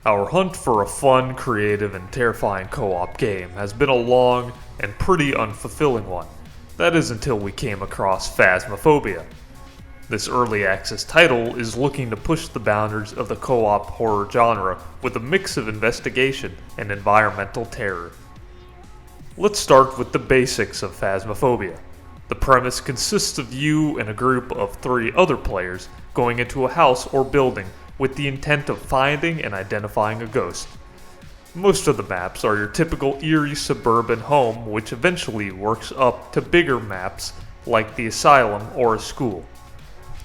Our hunt for a fun, creative, and terrifying co-op game has been a long and pretty unfulfilling one. That is until we came across Phasmophobia. This early access title is looking to push the boundaries of the co-op horror genre with a mix of investigation and environmental terror. Let's start with the basics of Phasmophobia. The premise consists of you and a group of 3 other players going into a house or building with the intent of finding and identifying a ghost. Most of the maps are your typical eerie suburban home, which eventually works up to bigger maps like the asylum or a school.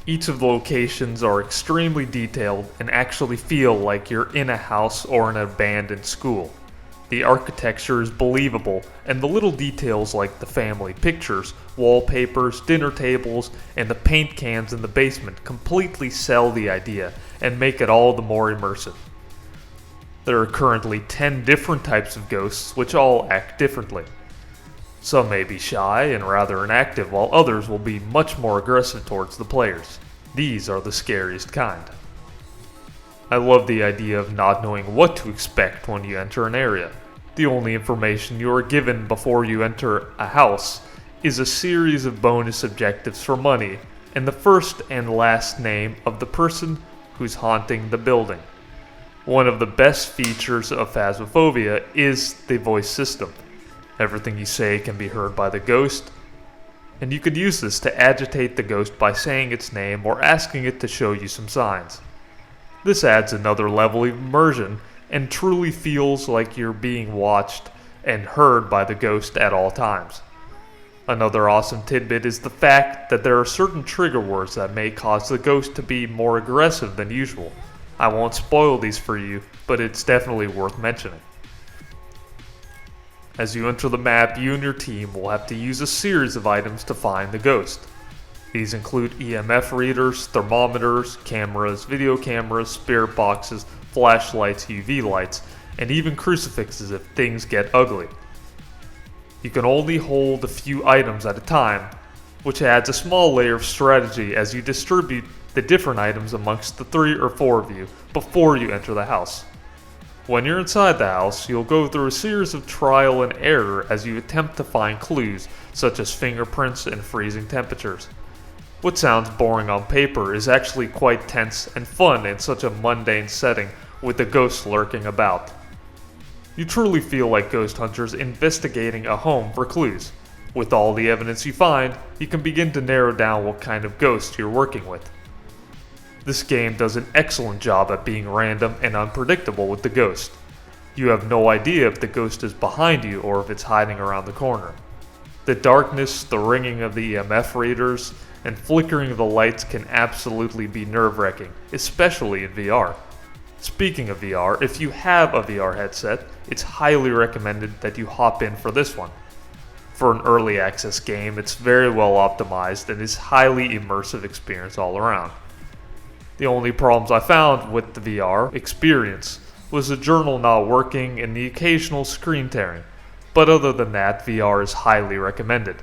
Each of the locations are extremely detailed and actually feel like you're in a house or an abandoned school. The architecture is believable, and the little details like the family pictures, wallpapers, dinner tables, and the paint cans in the basement completely sell the idea and make it all the more immersive. There are currently 10 different types of ghosts which all act differently. Some may be shy and rather inactive, while others will be much more aggressive towards the players. These are the scariest kind. I love the idea of not knowing what to expect when you enter an area. The only information you are given before you enter a house is a series of bonus objectives for money and the first and last name of the person who's haunting the building. One of the best features of Phasmophobia is the voice system. Everything you say can be heard by the ghost, and you could use this to agitate the ghost by saying its name or asking it to show you some signs. This adds another level of immersion and truly feels like you're being watched and heard by the ghost at all times. Another awesome tidbit is the fact that there are certain trigger words that may cause the ghost to be more aggressive than usual. I won't spoil these for you, but it's definitely worth mentioning. As you enter the map, you and your team will have to use a series of items to find the ghost. These include EMF readers, thermometers, cameras, video cameras, spirit boxes, flashlights, UV lights, and even crucifixes if things get ugly. You can only hold a few items at a time, which adds a small layer of strategy as you distribute the different items amongst the 3 or 4 of you before you enter the house. When you're inside the house, you'll go through a series of trial and error as you attempt to find clues such as fingerprints and freezing temperatures. What sounds boring on paper is actually quite tense and fun in such a mundane setting with the ghosts lurking about. You truly feel like ghost hunters investigating a home for clues. With all the evidence you find, you can begin to narrow down what kind of ghost you're working with. This game does an excellent job at being random and unpredictable with the ghost. You have no idea if the ghost is behind you or if it's hiding around the corner. The darkness, the ringing of the EMF readers, and flickering of the lights can absolutely be nerve-wracking, especially in VR. Speaking of VR, if you have a VR headset, it's highly recommended that you hop in for this one. For an early access game, it's very well optimized and is highly immersive experience all around. The only problems I found with the VR experience was the journal not working and the occasional screen tearing, but other than that, VR is highly recommended.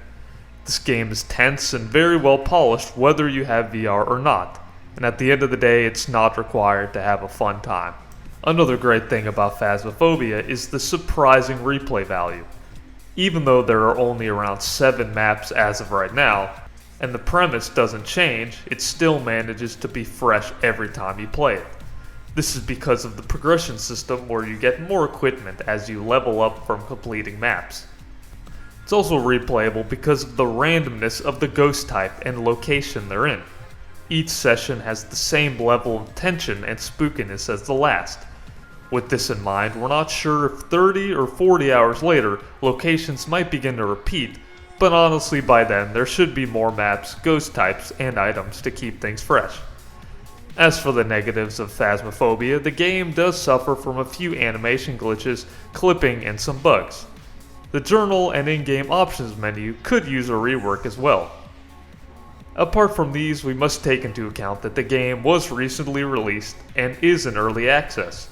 This game is tense and very well polished whether you have VR or not, and at the end of the day, it's not required to have a fun time. Another great thing about Phasmophobia is the surprising replay value. Even though there are only around 7 maps as of right now, and the premise doesn't change, it still manages to be fresh every time you play it. This is because of the progression system where you get more equipment as you level up from completing maps. It's also replayable because of the randomness of the ghost type and location they're in. Each session has the same level of tension and spookiness as the last. With this in mind, we're not sure if 30 or 40 hours later, locations might begin to repeat, but honestly by then there should be more maps, ghost types, and items to keep things fresh. As for the negatives of Phasmophobia, the game does suffer from a few animation glitches, clipping, and some bugs. The journal and in-game options menu could use a rework as well. Apart from these, we must take into account that the game was recently released and is in early access.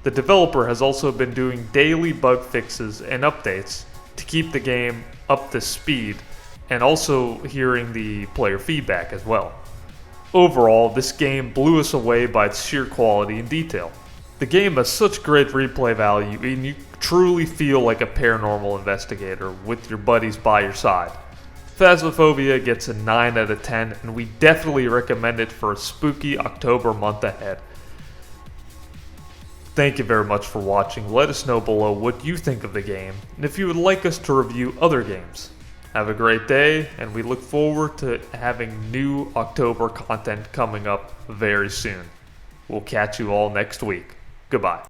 The developer has also been doing daily bug fixes and updates to keep the game up to speed and also hearing the player feedback as well. Overall, this game blew us away by its sheer quality and detail. The game has such great replay value, and you truly feel like a paranormal investigator with your buddies by your side. Phasmophobia gets a 9 out of 10, and we definitely recommend it for a spooky October month ahead. Thank you very much for watching. Let us know below what you think of the game, and if you would like us to review other games. Have a great day, and we look forward to having new October content coming up very soon. We'll catch you all next week. Goodbye.